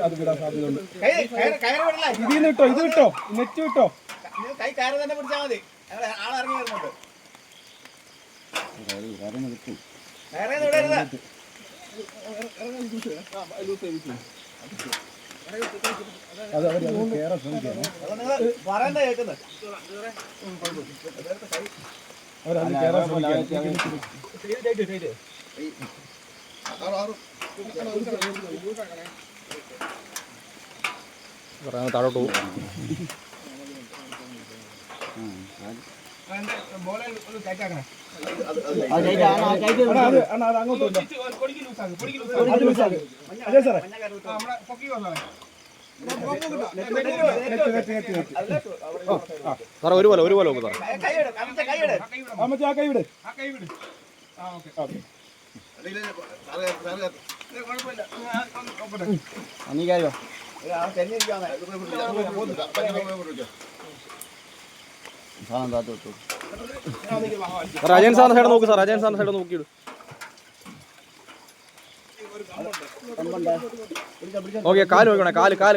അത് വിടാൻ സാധ്യതയുണ്ട്. ഇതിന്ന് കിട്ടോ, ഇത് കിട്ടോ, നെറ്റ് കിട്ടോ. കൈ കയറി തന്നെ പിടിച്ചാൽ മതി. ആളിറങ്ങി വരുന്നുണ്ട്. അത് അവർ കയറാൻ ശ്രമിക്കുകയാണ്. പറയണ്ട കേൾക്കുന്നത്. അവരത് കയറാൻ ശ്രമിക്കുകയാണ്. താഴോട്ട് പോകും. അതെ സാറേ, സാറേ ഒരു പോലെ നോക്കും സാറേ. ആ കൈ വിട്. അനീകാരോ രാജൻ സാറിന്റെ സൈഡ് നോക്ക് സാർ. രാജൻ സാറിന്റെ സൈഡ് നോക്കിയിടും. ഓക്കെ, കാല് നോക്കണേ. കാല്